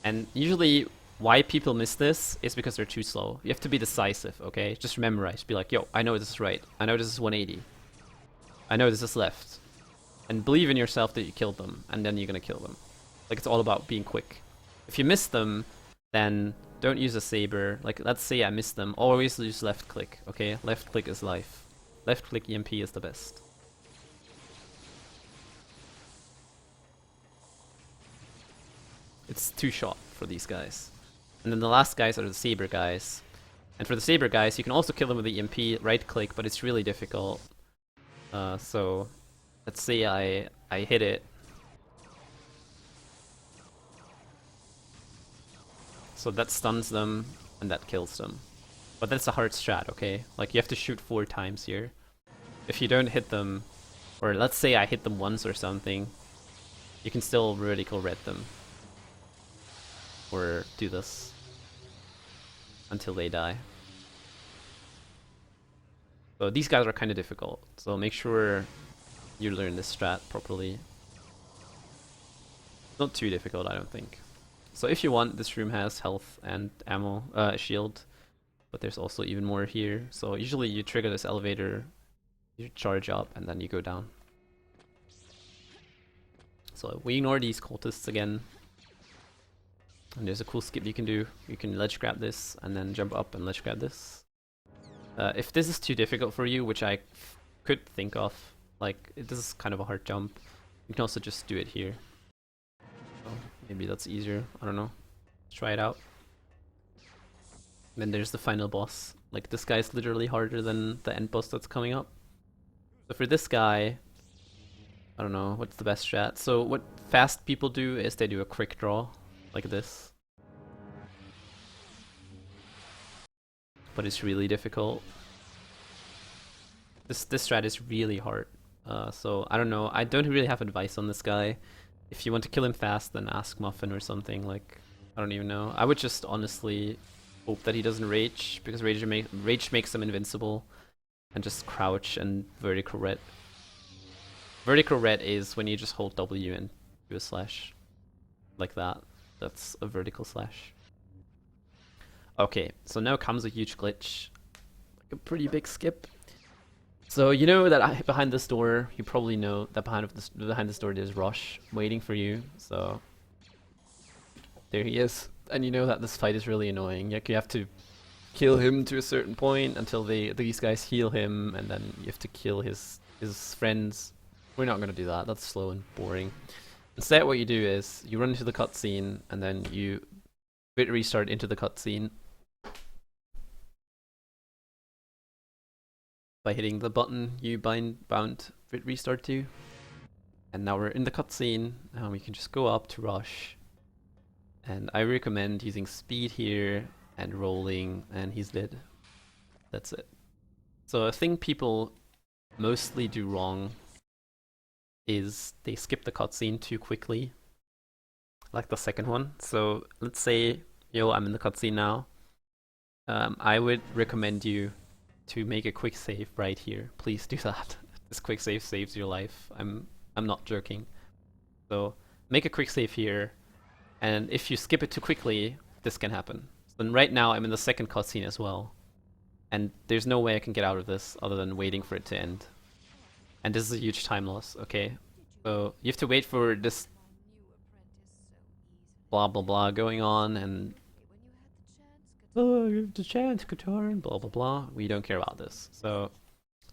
And usually why people miss this is because they're too slow. You have to be decisive, okay? Just memorize. Be like, yo, I know this is right. I know this is 180. I know this is left. And believe in yourself that you killed them, and then you're gonna kill them. Like, it's all about being quick. If you miss them, then don't use a saber. Like, let's say I miss them. Always use left click, okay? Left click is life. Left click EMP is the best. It's 2 shot for these guys. And then the last guys are the saber guys. And for the saber guys, you can also kill them with the EMP, right click, but it's really difficult. So let's say I hit it. So that stuns them and that kills them. But that's a hard strat, okay? Like, you have to shoot 4 times here. If you don't hit them, or let's say I hit them once or something, you can still vertical red them. Or do this until they die. So these guys are kind of difficult, so make sure you learn this strat properly. Not too difficult, I don't think. So if you want, this room has health and ammo, shield, but there's also even more here. So usually you trigger this elevator, you charge up, and then you go down. So we ignore these cultists again. And there's a cool skip you can do. You can ledge grab this, and then jump up and ledge grab this. If this is too difficult for you, which I could think of, like, this is kind of a hard jump, you can also just do it here. So maybe that's easier, I don't know. Let's try it out. Then there's the final boss. Like, this guy's literally harder than the end boss that's coming up. So for this guy, I don't know, what's the best strat? So what fast people do is they do a quick draw, like this. But it's really difficult. This strat is really hard. So I don't know, I don't really have advice on this guy. If you want to kill him fast, then ask Muffin or something, like, I don't even know. I would just honestly hope that he doesn't rage, because rage makes him invincible. And just crouch and vertical red. Vertical red is when you just hold W and do a slash. Like that. That's a vertical slash. Okay, so now comes a huge glitch. Like a pretty big skip. So you know that behind this door, you probably know that behind this door there's Rush waiting for you. So there he is, and you know that this fight is really annoying. Like you have to kill him to a certain point until these guys heal him, and then you have to kill his friends. We're not gonna do that. That's slow and boring. Instead, what you do is you run into the cutscene, and then you bit restart into the cutscene by hitting the button you bound bit restart to. And now we're in the cutscene, and we can just go up to Rush. And I recommend using speed here and rolling, and he's dead. That's it. So a thing people mostly do wrong is they skip the cutscene too quickly, like the second one. So let's say, I'm in the cutscene now. I would recommend you to make a quick save right here. Please do that. This quick save saves your life. I'm not joking. So make a quick save here, and if you skip it too quickly, this can happen. So then right now I'm in the second cutscene as well, and there's no way I can get out of this other than waiting for it to end. And this is a huge time loss, okay? So you have to wait for this blah blah blah going on, and oh, you have the chance, Katarn, blah blah blah. We don't care about this. So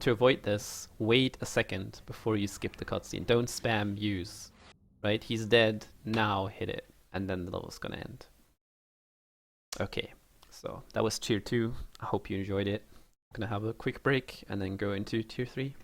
to avoid this, wait a second before you skip the cutscene. Don't spam use. Right? He's dead. Now hit it, and then the level's gonna end. Okay, so that was tier 2. I hope you enjoyed it. I'm gonna have a quick break and then go into tier 3.